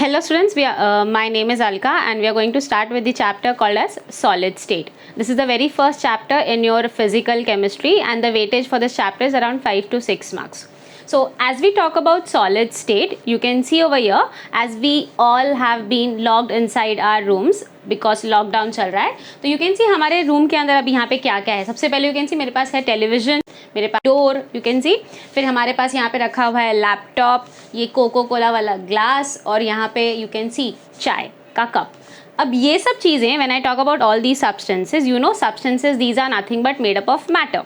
Hello students, my name is Alka and we are going to start with the chapter called as solid state. This is the very first chapter in your physical chemistry and the weightage for this chapter is around 5 to 6 marks. So as we talk about solid state, you can see over here as we all have been locked inside our rooms because lockdown चल रहा है, तो you can सी हमारे room के अंदर अभी यहाँ पे क्या क्या है. सबसे पहले यू कैन सी मेरे पास है टेलीविजन, मेरे पास डोर यू कैन सी, फिर हमारे पास यहाँ पे रखा हुआ है लैपटॉप, ये कोको कोला वाला ग्लास और यहाँ पे यू कैन सी चाय का कप. अब ये सब चीज़ें when I talk about all these substances, you know substances these are nothing but made up of matter.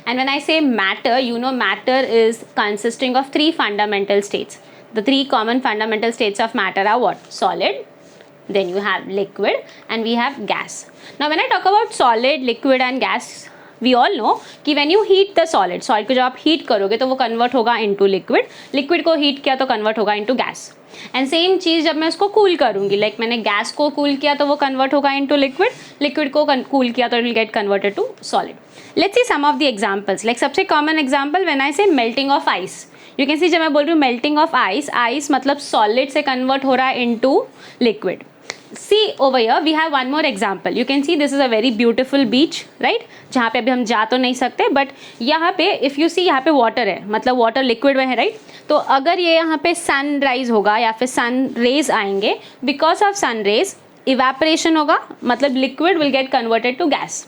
And when I say matter, you know matter is consisting of three fundamental states. The three common fundamental states of matter are what? Solid, then you have liquid and we have gas. Now when I talk about solid, liquid and gas, we all know कि when you heat the solid को जब आप heat करोगे तो वो convert होगा into liquid, liquid को heat किया तो convert होगा into gas. एंड सेम चीज़ जब मैं उसको कूल करूँगी, लाइक मैंने गैस को कूल किया तो वो कन्वर्ट होगा इनटू लिक्विड, लिक्विड को कूल किया तो it will get converted to solid. Let's see some of the examples. Like सबसे common example when I say melting of ice, you can see जब मैं बोल रही हूँ मेल्टिंग ऑफ आइस, आइस मतलब सॉलिड से कन्वर्ट हो रहा है into liquid. See over here we have one more example. You can see this is a very beautiful beach, right? जहाँ पे अभी हम जा तो नहीं सकते, बट यहाँ पे if you see यहाँ पे water है, मतलब water liquid में है, right? तो अगर ये यहाँ पे sunrise होगा या फिर sun rays आएंगे, because of sun rays evaporation होगा, मतलब liquid will get converted to gas,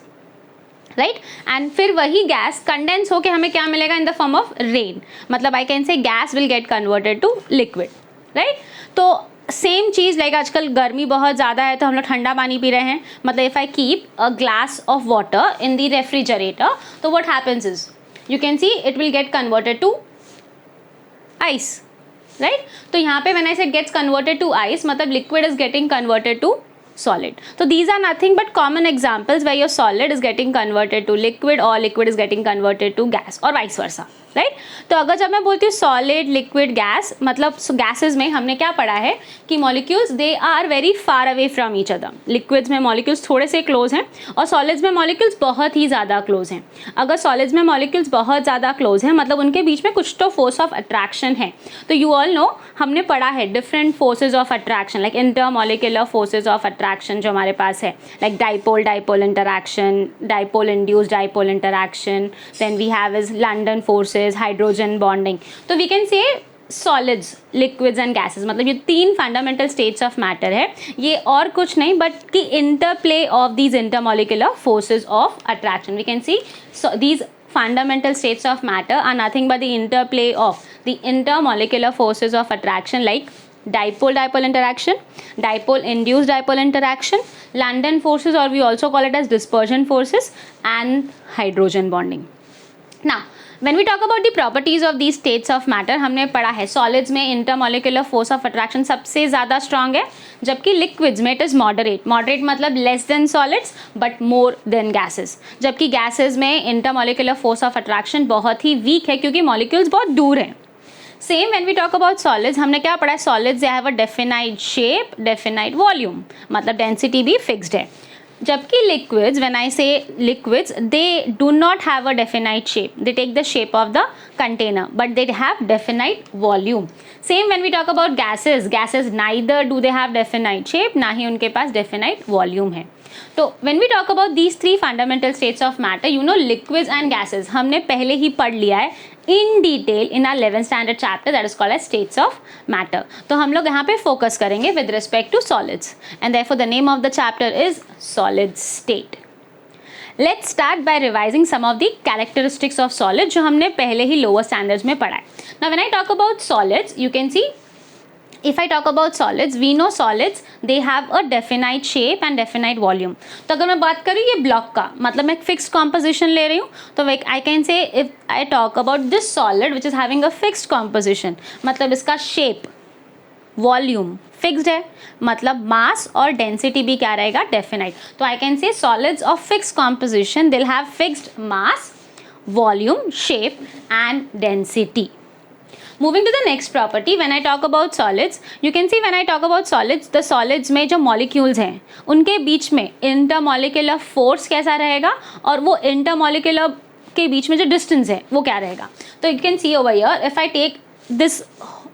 right? and फिर वही गैस कंडेंस होके हमें क्या मिलेगा in the form of rain, मतलब I can say gas will get converted to liquid, right? तो सेम चीज़ लाइक आजकल गर्मी बहुत ज़्यादा है तो हम लोग ठंडा पानी पी रहे हैं, मतलब if I keep a glass of water in the refrigerator तो what happens is you can see it will get converted to ice, right? तो यहाँ पे when I said gets converted to ice मतलब liquid is getting converted to solid. So these are nothing but common examples where your solid is getting converted to liquid or liquid is getting converted to gas or vice versa, right? तो अगर जब मैं बोलती हूँ solid, liquid, gas, मतलब gases में हमने क्या पढ़ा है कि molecules they are very far away from each other. Liquids में molecules थोड़े से close हैं और solids में molecules बहुत ही ज़्यादा close हैं. अगर solids में molecules बहुत ज़्यादा close हैं मतलब उनके बीच में कुछ तो force of attraction है. तो you all know हमने पढ़ा है different forces of attraction like intermolecular forces of attraction जो हमारे पास है, like dipole dipole interaction, dipole induced dipole interaction, then we have is London forces, hydrogen bonding. तो we can say solids, liquids and gases, मतलब ये तीन fundamental states of matter है, ये और कुछ नहीं बट कि interplay of these intermolecular forces of attraction. We can see so these fundamental states of matter are nothing but the interplay of the intermolecular forces of attraction like dipole dipole interaction, dipole induced dipole interaction, London forces or we also call it as dispersion forces and hydrogen bonding. Now when we talk about the properties of these states of matter, हमने पढ़ा है solids में intermolecular force of attraction सबसे ज़्यादा strong है, जबकि liquids में it is moderate. Moderate मतलब less than solids but more than gases. जबकि gases में intermolecular force of attraction बहुत ही weak है क्योंकि molecules बहुत दूर हैं. Same when we talk about solids, हमने क्या पढ़ा है solids they have a definite shape, definite volume, मतलब डेंसिटी भी फिक्स्ड है. जबकि liquids when I say liquids they do not have a definite shape, they take the shape of the container but they have definite volume. Same when we talk about gases, gases neither do they have definite shape ना ही उनके पास definite volume है. तो when we talk about these three fundamental states of matter, you know liquids and gases हमने पहले ही पढ़ लिया है in detail in our 11th standard chapter that is called as states of matter. तो हम लोग यहाँ पे focus करेंगे with respect to solids and therefore the name of the chapter is solid state. Let's start by revising some of the characteristics of solids जो हमने पहले ही lower standards में पढ़ा है. Now when I talk about solids, you can see if I talk about solids, we know solids they have a definite shape and definite volume. तो अगर मैं बात करूँ ये ब्लॉक का, मतलब मैं fixed composition ले रही हूँ तो I can say if I talk about this solid which is having a fixed composition, मतलब इसका shape, volume fixed है, मतलब mass और density भी क्या रहेगा definite. तो I can say solids of fixed composition they'll have fixed mass, volume, shape and density. Moving to the next property, when I talk about solids, you can see when I talk about solids, the solids में जो molecules हैं उनके बीच में intermolecular force कैसा रहेगा और वो intermolecular के बीच में जो distance है वो क्या रहेगा. तो you can see over here if I take this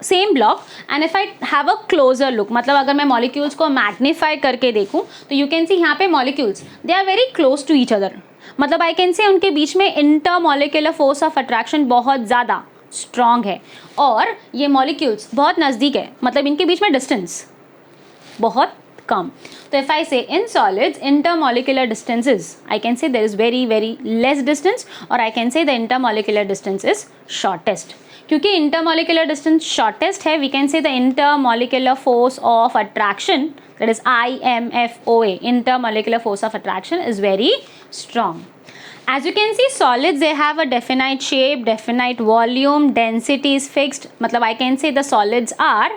same block and if I have a closure look, मतलब अगर मैं मॉलिक्यूल्स को मैग्नीफाई करके देखूं तो यू कैन सी यहाँ पे molecules they are very close to each other, मतलब आई कैन से उनके बीच में इंटरमॉलिक्यूलर फोर्स ऑफ अट्रैक्शन बहुत ज़्यादा स्ट्रॉन्ग है और ये मॉलिक्यूल्स बहुत नज़दीक है, मतलब इनके बीच में डिस्टेंस बहुत कम. तो if I say in solids intermolecular distances, I can say there is very less distance or I can say the intermolecular distance is shortest. क्योंकि intermolecular distance shortest है, we can say the intermolecular force of attraction, that is IMFOA, intermolecular force of attraction is very strong. As you can see, solids they have a definite shape, definite volume, density is fixed, मतलब I can say the solids are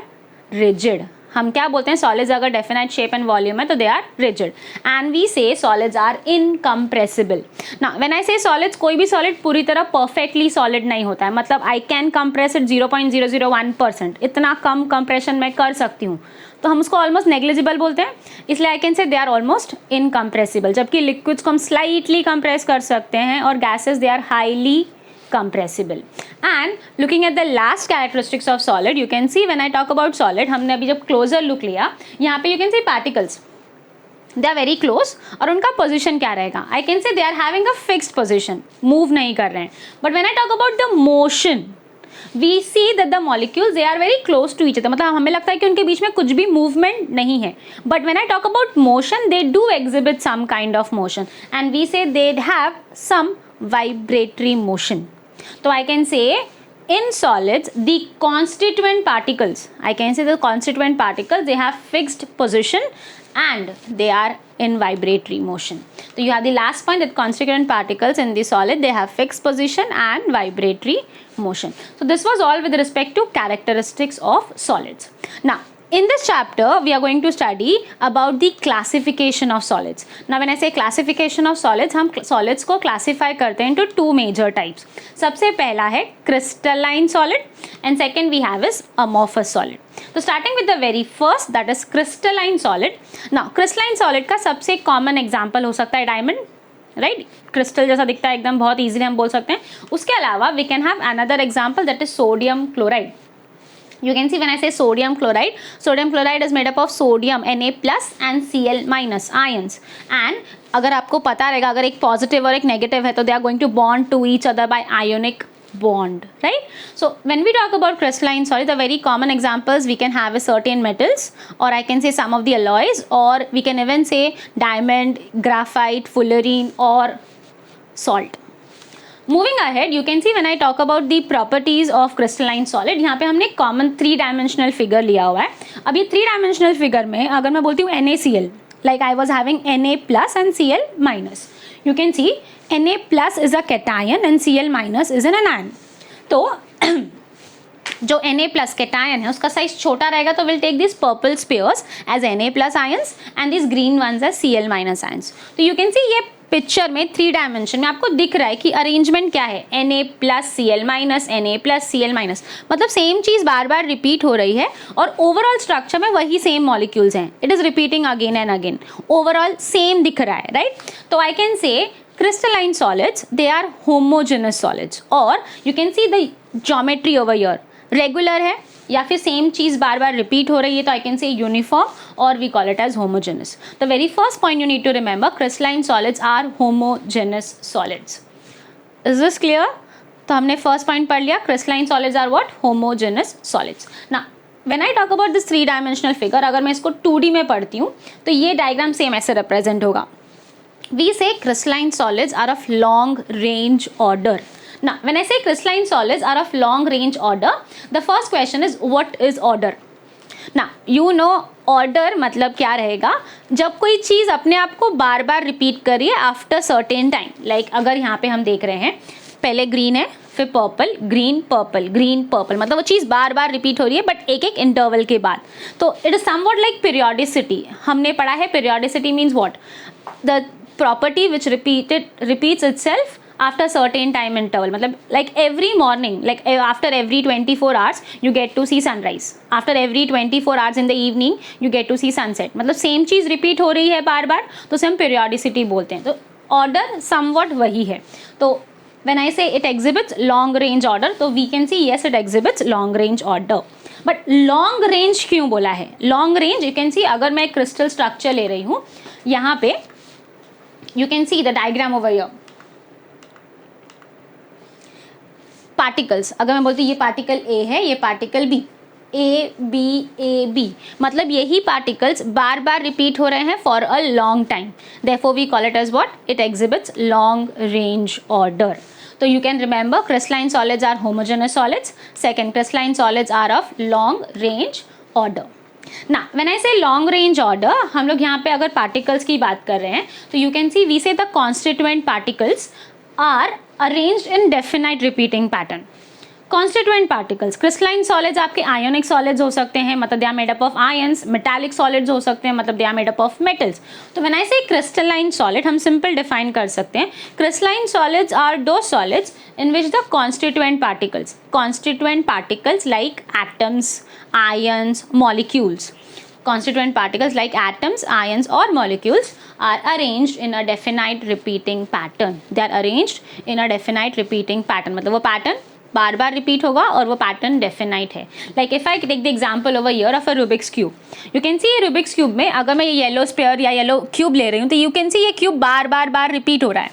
rigid. हम क्या बोलते हैं, solids अगर definite shape and volume है तो they are rigid and we say solids are incompressible. ना when I say solids, कोई भी सॉलिड पूरी तरह परफेक्टली सॉलिड नहीं होता है, मतलब आई कैन कंप्रेस इट 0.001%, इतना कम कंप्रेशन मैं कर सकती हूँ, तो हम उसको ऑलमोस्ट नेग्लिजिबल बोलते हैं, इसलिए I can say they are almost incompressible. जबकि लिक्विड्स को हम स्लाइटली कंप्रेस कर सकते हैं और gases they are highly compressible. And looking at the last characteristics of solid, you can see when I talk about solid, हमने अभी जब closer look लिया, यहाँ पे you can see particles, they are very close और उनका position क्या रहेगा, I can say they are having a fixed position, move नहीं कर रहे हैं. But when I talk about the motion, we see that the molecules they are very close to each other, मतलब हमें लगता है कि उनके बीच में कुछ भी movement नहीं है. But when I talk about motion, they do exhibit some kind of motion and we say they have some vibratory motion. So I can say in solids the constituent particles, I can say the constituent particles they have fixed position and they are in vibratory motion. So you have the last point that constituent particles in the solid they have fixed position and vibratory motion. So this was all with respect to characteristics of solids. Now in this chapter we are going to study about the classification of solids. Now when I say classification of solids, हम solids को classify करते हैं into two major types. सबसे पहला है crystalline solid and second we have is amorphous solid. So starting with the very first, that is crystalline solid. Now crystalline solid का सबसे common example हो सकता है diamond, राइट, क्रिस्टल जैसा दिखता है एकदम, बहुत इजीली हम बोल सकते हैं. उसके अलावा we can have another example that is sodium chloride. You can see when I say sodium chloride is made up of sodium Na plus and Cl minus ions. And अगर आपको पता रहेगा, अगर एक पॉजिटिव और एक नेगेटिव है तो they are going to bond to each other by ionic bond, right? So when we talk about crystalline solid, the very common examples we can have is certain metals, or I can say some of the alloys, or we can even say diamond, graphite, fullerene or salt. Moving ahead, you can see when I talk about the properties of crystalline solid, यहाँ पे हमने common 3-dimensional figure लिया हुआ है. अब ये 3-dimensional figure में अगर मैं बोलती हूँ NaCl, like I was having Na plus and Cl minus, you can see Na plus is a cation and Cl minus is an anion. तो जो Na plus cation है उसका साइज छोटा रहेगा तो will take this purple spheres as Na plus ions and these green ones as Cl minus ions. तो you can see ये picture में 3 डायमेंशन में आपको दिख रहा है कि अरेंजमेंट क्या है, Na plus Cl minus, Na plus Cl minus, मतलब सेम चीज़ बार बार रिपीट हो रही है और ओवरऑल स्ट्रक्चर में वही सेम मॉलिक्यूल्स हैं. It is repeating again and again, overall same दिख रहा है, राइट. तो आई कैन से crystalline solids they are homogeneous solids, और you can see the geometry over here regular है या फिर सेम चीज़ बार बार रिपीट हो रही है तो आई कैन से यूनिफॉर्म और we call it as homogeneous. The very first point you need to remember, crystalline solids are homogeneous solids. Is this clear? तो हमने फर्स्ट पॉइंट पढ़ लिया, crystalline solids are what, homogeneous solids. ना when I talk about this 3-dimensional figure, अगर मैं इसको 2D में पढ़ती हूँ तो ये डायग्राम सेम ऐसे रिप्रेजेंट होगा. We say crystalline solids are of long range order. Now, when I say crystalline solids are of long range order, the first question is what is order? Now, you know order मतलब क्या रहेगा, जब कोई चीज़ अपने आप को बार बार repeat करिए after certain time. Like अगर यहाँ पे हम देख रहे हैं पहले ग्रीन है फिर purple, green purple, green purple, मतलब वो चीज़ बार बार रिपीट हो रही है बट एक एक इंटरवल के बाद. तो it is somewhat like periodicity. हमने पढ़ा है periodicity means what, the property which repeats itself after certain time interval, मतलब like every morning, like after every 24 hours you get to see sunrise, after every 24 hours in the evening you get to see sunset, मतलब same चीज़ repeat हो रही है बार बार तो उसे हम periodicity बोलते हैं. तो ऑर्डर समवॉट वही है. तो when I say it exhibits long range order, तो we can see yes it exhibits long range order. But long range क्यों बोला है? Long range, you can see अगर मैं क्रिस्टल स्ट्रक्चर ले रही हूँ, यहाँ पे you can see the diagram over here, particles, अगर मैं बोलती हूँ ये पार्टिकल ए है, ये पार्टिकल बी, ए बी, मतलब यही पार्टिकल्स बार बार रिपीट हो रहे हैं for a long time, therefore we call it as what? It exhibits long range order. So you can remember crystalline solids are homogeneous solids. Second, crystalline solids are of long range order. Now when I say long range order, हम लोग यहाँ पे अगर particles की बात कर रहे हैं तो you can see we say the constituent particles are arranged in definite repeating pattern. Constituent particles, crystalline solids आपके आयोनिक सॉलिड्स हो सकते हैं, मतलब they are made up of ions, metallic solids हो सकते हैं, मतलब they are made up of metals. तो when I say crystalline solid, हम सिंपल डिफाइन कर सकते हैं, crystalline solids are those solids in which the constituent particles like atoms, ions, molecules, constituent particles like atoms, ions or molecules are arranged in a definite repeating pattern. They are arranged in a definite repeating pattern. मतलब वो pattern बार बार repeat होगा और वो pattern definite है. Like if I take the example over here of a Rubik's cube, you can see ये Rubik's cube में अगर मैं ये येलो स्फीयर या येलो क्यूब ले रही हूँ तो यू कैन सी ये क्यूब बार बार रिपीट हो रहा है.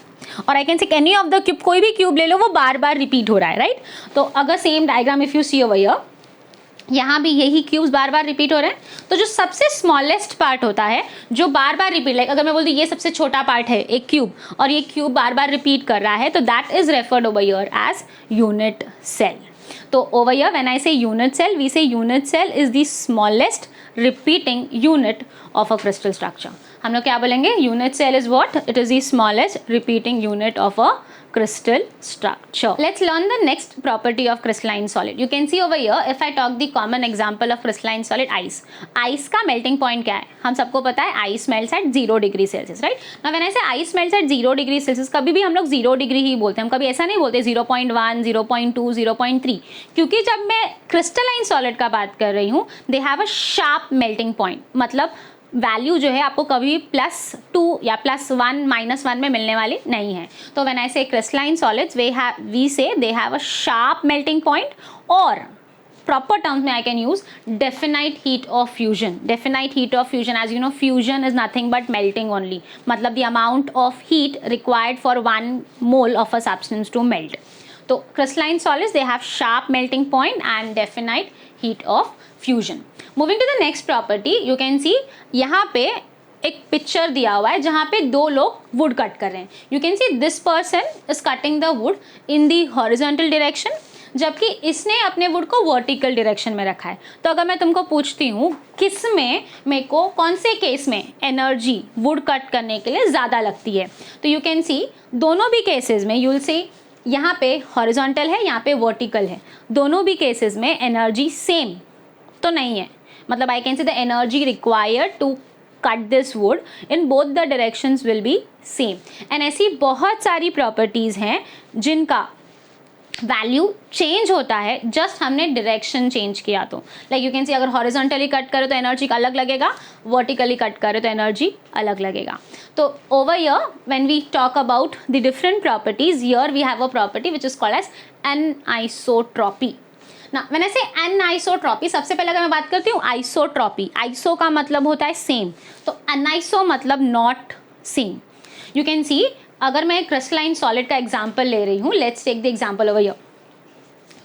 और I can see any of the cube, कोई भी क्यूब ले लो वो बार बार रिपीट हो रहा है, राइट? तो अगर same diagram if you see over here, यहाँ भी यही क्यूब्स बार बार रिपीट हो रहे हैं. तो जो सबसे स्मॉलेस्ट पार्ट होता है जो बार बार रिपीट, लाइक अगर मैं बोलती हूँ ये सबसे छोटा पार्ट है एक क्यूब और ये क्यूब बार बार रिपीट कर रहा है, तो that is referred over here as unit cell. तो over here when I say unit cell, we say unit cell is the smallest repeating unit of a crystal structure. हम लोग क्या बोलेंगे? Unit cell is what? It is the smallest repeating unit of a crystal structure. Let's learn the next property of crystalline solid. You can see over here, if I talk the common example of crystalline solid, ice. Ice का melting point क्या है? हम सबको पता है ice melts at 0 degree Celsius, right? Now when I say ice melts at 0 degree Celsius, कभी भी हम लोग 0 degree ही बोलते हैं, हम कभी ऐसा नहीं बोलते 0.1, 0.2, 0.3, क्योंकि जब मैं crystalline solid का बात कर रही हूँ, they have a sharp melting point. मतलब वैल्यू जो है आपको कभी +2 या +1, -1 में मिलने वाली नहीं है. तो when I say crystalline solids we say they have a sharp melting point, और प्रॉपर टर्म्स में I can use definite heat of fusion. Definite heat of fusion, as you know, fusion is nothing but melting only, मतलब the amount of heat required for 1 mole of a substance to melt. तो crystalline solids, they have sharp melting point and definite heat of fusion. Moving to the next property, you can see यहाँ पे एक picture दिया हुआ है जहाँ पे दो लोग वुड कट कर रहे हैं. You can see this person is cutting the wood in the horizontal direction, जबकि इसने अपने वुड को वर्टिकल डायरेक्शन में रखा है. तो अगर मैं तुमको पूछती हूँ किस में मेरे को, कौन से केस में एनर्जी वुड कट करने के लिए ज़्यादा लगती है, तो यू कैन सी दोनों भी केसेस में, यू विल सी यहाँ पे हॉरिजॉन्टल है, यहाँ पे वर्टिकल है, दोनों भी केसेस में एनर्जी सेम तो नहीं है. मतलब I can see the energy required to cut this wood in both the directions will be same. And ऐसी बहुत सारी प्रॉपर्टीज़ हैं जिनका वैल्यू चेंज होता है जस्ट हमने डायरेक्शन चेंज किया. तो लाइक यू कैन सी अगर हॉरिजॉन्टली कट करो तो एनर्जी अलग लगेगा, वर्टिकली कट करो तो एनर्जी अलग लगेगा. तो over here when we talk about the different properties, here we have a property which is called as anisotropy. ना मैंने से एनआइसोट्रॉपी, सबसे पहले अगर मैं बात करती हूँ आइसोट्रॉपी, आइसो का मतलब होता है सेम, तो एनआइसो मतलब not same. You can see अगर मैं क्रिस्टलाइन सॉलिड का एग्जांपल ले रही हूँ, let's take the example over here.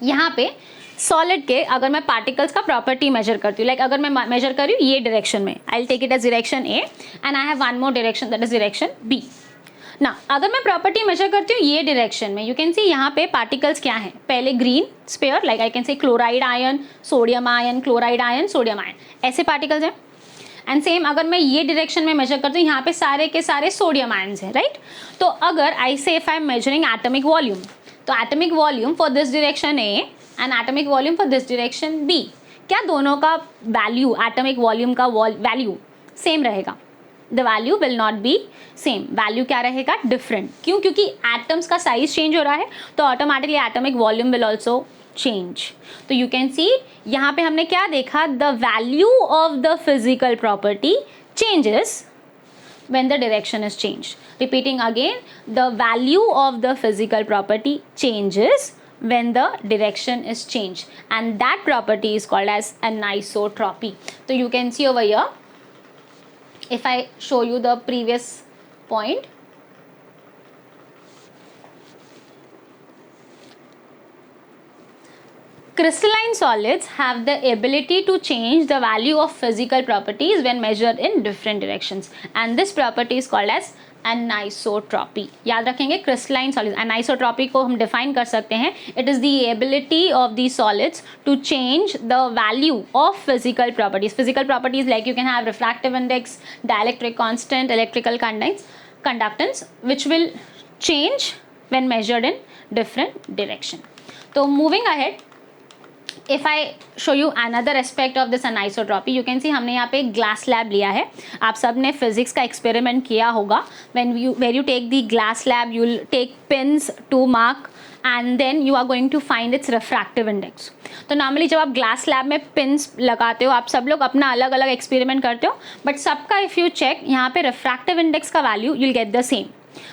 यहाँ पे सॉलिड के अगर मैं पार्टिकल्स का प्रॉपर्टी मेजर करती हूँ, लाइक अगर मैं मेजर कर रही हूँ ये डायरेक्शन में, I will take it as direction A and I have one more direction that is direction B. ना अगर मैं प्रॉपर्टी मेजर करती हूँ ये डायरेक्शन में, यू कैन सी यहाँ पे पार्टिकल्स क्या हैं, पहले green sphere, like I can say chloride ion, sodium ion, chloride ion, sodium ion, ऐसे पार्टिकल्स हैं. एंड सेम अगर मैं ये डायरेक्शन में मेजर करती हूँ, यहाँ पे सारे के सारे सोडियम आयन्स हैं, राइट? तो अगर I say if I am measuring atomic volume, तो atomic volume for this direction A and atomic volume for this direction B, क्या दोनों का वैल्यू, एटॉमिक वॉल्यूम का वैल्यू सेम रहेगा? The value will not be same. Value क्या रहेगा? Different. क्यों? क्योंकि एटम्स का साइज चेंज हो रहा है, तो automatically atomic volume will also change. तो यू कैन सी यहाँ पे हमने क्या देखा, the value of the physical property changes when the direction is changed. Repeating again, the value of the physical property changes when the direction is changed, and that property is called as anisotropy. So you can see over here, if I show you the previous point, crystalline solids have the ability to change the value of physical properties when measured in different directions, and this property is called as anisotropy. याद रखेंगे crystalline solids, anisotropy को हम define कर सकते हैं, it is the ability of these solids to change the value of physical properties. Physical properties like you can have refractive index, dielectric constant, electrical conductance, which will change when measured in different direction. So moving ahead, if I show you another aspect of this anisotropy, you can see हमने यहाँ पे glass lab लिया है. आप सब ने physics का experiment किया होगा. when you take the glass lab, you will take pins to mark and then you are going to find its refractive index. तो नॉर्मली जब आप ग्लास लैब में पिन्स लगाते हो, आप सब लोग अपना अलग अलग एक्सपेरिमेंट करते हो, बट सबका इफ़ यू चेक यहाँ पे रिफ्रैक्टिव इंडेक्स का value you will get the same.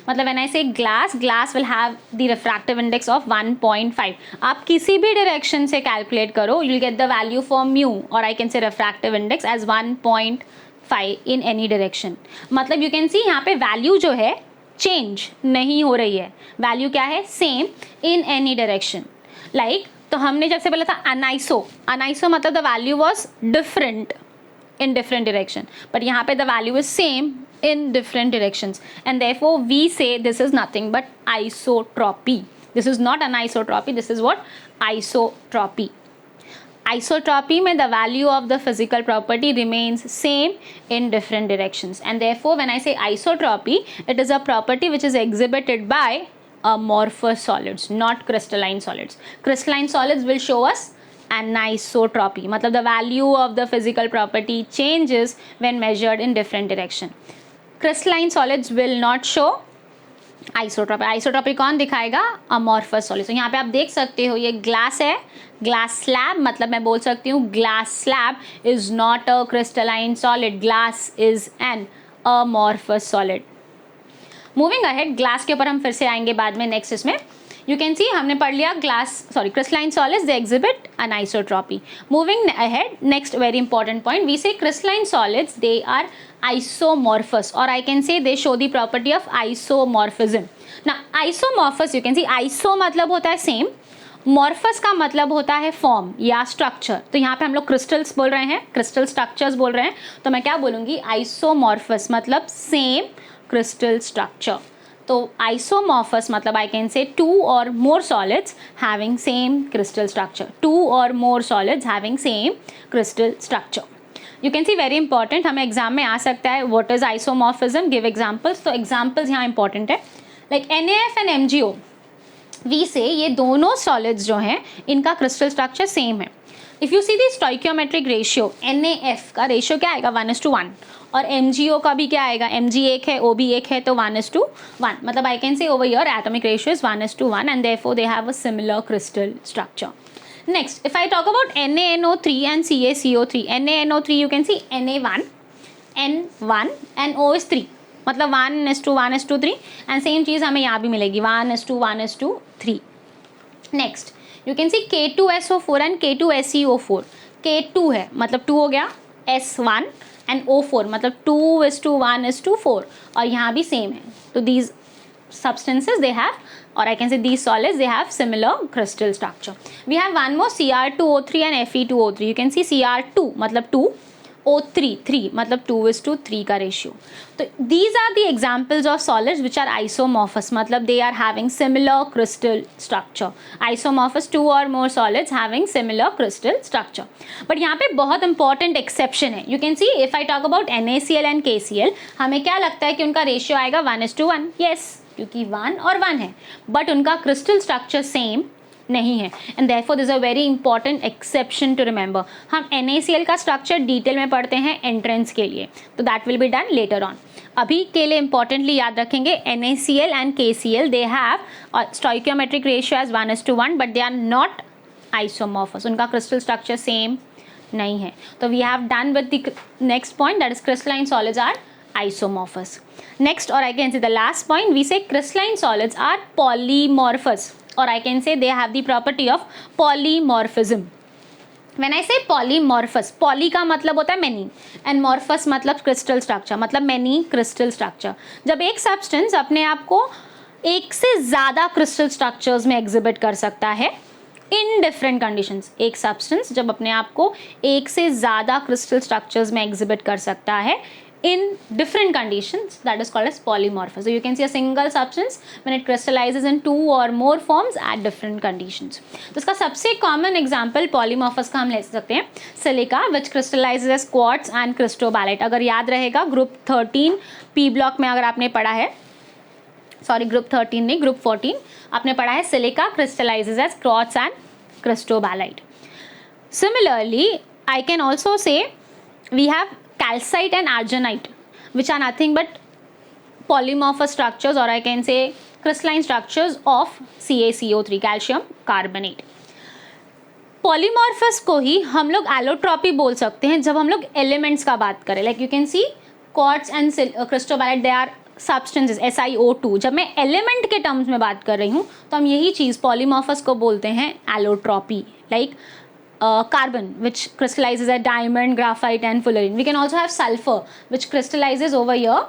मतलब when I say glass will have the refractive index of 1.5. आप किसी भी डायरेक्शन से कैलकुलेट करो, you will get the value for mu, और I can say refractive index as 1.5 in any direction. मतलब you can see यहाँ पे value जो है चेंज नहीं हो रही है, वैल्यू क्या है, same in any direction. Like तो हमने जब से बोला था अनाइसो मतलब the value was different in different direction, but यहाँ पे the value is same in different directions, and therefore we say this is nothing but isotropy. This is not anisotropy, this is what, isotropy. Isotropy में the value of the physical property remains same in different directions, and therefore when I say isotropy, it is a property which is exhibited by amorphous solids, not crystalline solids. Crystalline solids will show us anisotropy, मतलब the value of the physical property changes when measured in different direction. Crystalline solids will not show isotropy. Isotropy कौन दिखाएगा, amorphous solids. तो यहाँ पे आप देख सकते हो ये ग्लास है, ग्लास स्लैब, मतलब मैं बोल सकती हूँ glass slab is not a crystalline solid, glass is an amorphous solid. Moving ahead, glass के ऊपर हम फिर से आएंगे बाद में नेक्स्ट इसमें. You can see हमने पढ़ लिया crystalline solids, they exhibit anisotropy. Moving ahead, next very important point, we say crystalline solids, they are isomorphous, or I can say they show the property of isomorphism. Now isomorphous, you can see iso मतलब होता है same, morphous का मतलब होता है form या structure. तो यहाँ पे हम लोग क्रिस्टल्स बोल रहे हैं, क्रिस्टल स्ट्रक्चर्स बोल रहे हैं, तो मैं क्या बोलूँगी, आइसोमॉर्फस मतलब सेम क्रिस्टल स्ट्रक्चर. तो isomorphous मतलब I can say two or more solids having same crystal structure. Two or more solids having same crystal structure. You can see very important, हमें एग्जाम में आ सकता है what is isomorphism, give examples. तो examples यहाँ important है, like NaF and MgO. We say ये दोनों solids जो हैं इनका crystal structure same है. If you see the stoichiometric ratio, NaF का रेशियो क्या आएगा, 1:1, और MgO का भी क्या आएगा, Mg एक है, O भी एक है, तो 1:1. मतलब I can say over here atomic ratio is 1:1, and therefore they have a similar crystal structure. Next, if I talk about NaNO3 and CaCO3, NaNO3 you can see Na1, N1 and O is 3, मतलब 1:1:3, and same चीज़ हमें यहाँ भी मिलेगी 1:1:3. Next, you can see K2SO4 and K2SeO4. K2 है मतलब 2 हो गया, S1 and O4 मतलब 2:1:4, और यहाँ भी सेम है. तो these substances they have, or I can say these solids they have similar crystal structure. We have one more Cr2O3 and Fe2O3. You can see Cr2 मतलब 2, O3 3 मतलब 2:3 का ratio. तो these are the examples of solids which are isomorphous, मतलब they are having similar crystal structure. Isomorphous, two or more solids having similar crystal structure. But यहाँ पे बहुत important exception है. You can see if I talk about NaCl and KCl, हमें क्या लगता है कि उनका रेशियो आएगा 1:1. Yes, क्योंकि 1 और 1 है, बट उनका क्रिस्टल स्ट्रक्चर सेम नहीं है, and therefore this a very important exception to remember. हम NaCl का स्ट्रक्चर डिटेल में पढ़ते हैं एंट्रेंस के लिए, तो that will be done later on. अभी के लिए इंपॉर्टेंटली याद रखेंगे NaCl and KCl they have stoichiometric ratio as 1:1, but they are not isomorphous, उनका क्रिस्टल स्ट्रक्चर सेम नहीं है. तो we have done with the next point, that is crystalline solids are isomorphous. Next, or I can say the last point, we say crystalline solids are polymorphous. or I can say they have the property of polymorphism. When I say polymorphous, poly का मतलब होता है many and morphous मतलब crystal structure, मतलब many crystal structure. जब एक substance अपने आप को एक से ज़्यादा crystal structures में exhibit कर सकता है in different conditions, एक substance जब अपने आप को एक से ज़्यादा crystal structures में exhibit कर सकता है in different conditions, that is called as polymorphous. So you can see a single substance when it crystallizes in two or more forms at different conditions. तो इसका सबसे common example polymorphous का हम ले सकते हैं silica, which crystallizes as quartz and cristobalite. अगर याद रहेगा group 13 P block में अगर आपने पढ़ा है, sorry group 13 नहीं, group 14 आपने पढ़ा है silica crystallizes as quartz and cristobalite. Similarly, I can also say we have calcite and argentite, which are nothing but polymorphous structures, or I can say crystalline structures of CaCO3, calcium carbonate. Polymorphous को ही हम लोग allotrope बोल सकते हैं जब हम लोग elements का बात करें. Like you can see quartz and cristobalite, they are substances, SiO2. जब मैं element के terms में बात कर रही हूँ तो हम यही चीज़ polymorphous को बोलते हैं allotropy. Like carbon, which crystallizes at diamond, graphite and fullerene. We can also have sulfur, which crystallizes over here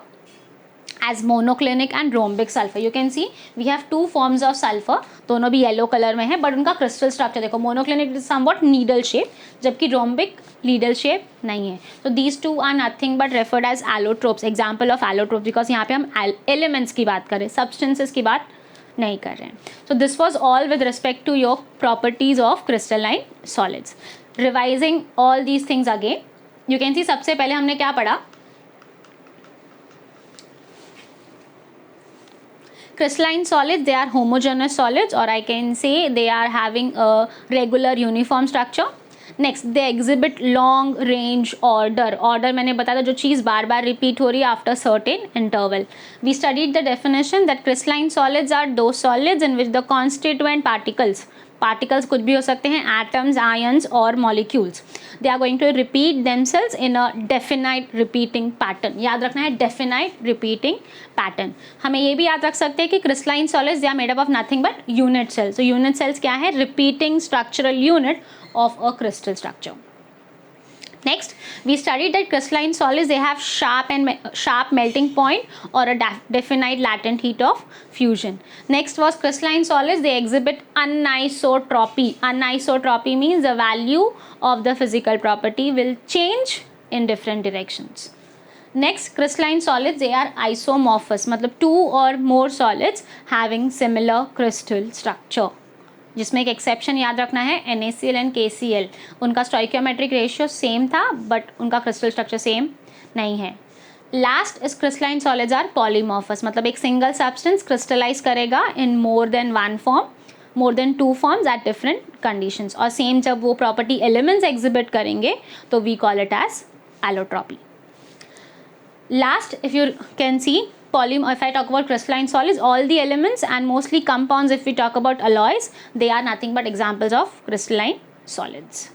as monoclinic and rhombic sulfur. You can see we have two forms of sulfur, दोनों भी yellow color में है, but उनका crystal structure देखो, monoclinic is somewhat needle shape, जबकि rhombic needle shape नहीं है. So these two are nothing but referred as allotropes. Example of allotropes, because यहाँ पे हम elements की बात कर रहे हैं, substances की बात नहीं कर रहे हैं. So this was all with respect to your properties of crystalline solids. Revising all these things again, you can see सबसे पहले हमने क्या पढ़ा? Crystalline solids, they are homogeneous solids, or I can say they are having a regular uniform structure. Next, they exhibit long range order. Order मैंने बताया था, जो चीज़ बार बार repeat हो रही है after certain interval. We studied the definition that crystalline solids are those solids in which the constituent particles कुछ भी हो सकते हैं, atoms, ions और molecules. They are going to repeat themselves in a definite repeating pattern. याद रखना है definite repeating pattern. हमें ये भी याद रख सकते हैं कि crystalline solids they are made up of nothing but unit cells. So unit cells क्या है? Repeating structural unit of a crystal structure. Next, we studied that crystalline solids they have sharp melting point or a definite latent heat of fusion. Next was crystalline solids they exhibit anisotropy. Anisotropy means the value of the physical property will change in different directions. Next, crystalline solids they are isomorphous, मतलब two or more solids having similar crystal structure. जिसमें एक exception याद रखना है, NaCl and KCl, उनका stoichiometric ratio same था but उनका crystal structure same नहीं है. Last is crystalline solids are polymorphous, मतलब एक सिंगल सब्सटेंस क्रिस्टलाइज करेगा in more than one form, more than two forms at different conditions, और same जब वो प्रॉपर्टी एलिमेंट्स एग्जिबिट करेंगे तो we call it as allotropy. Last, if you can see, if I talk about crystalline solids, all the elements and mostly compounds, if we talk about alloys, they are nothing but examples of crystalline solids.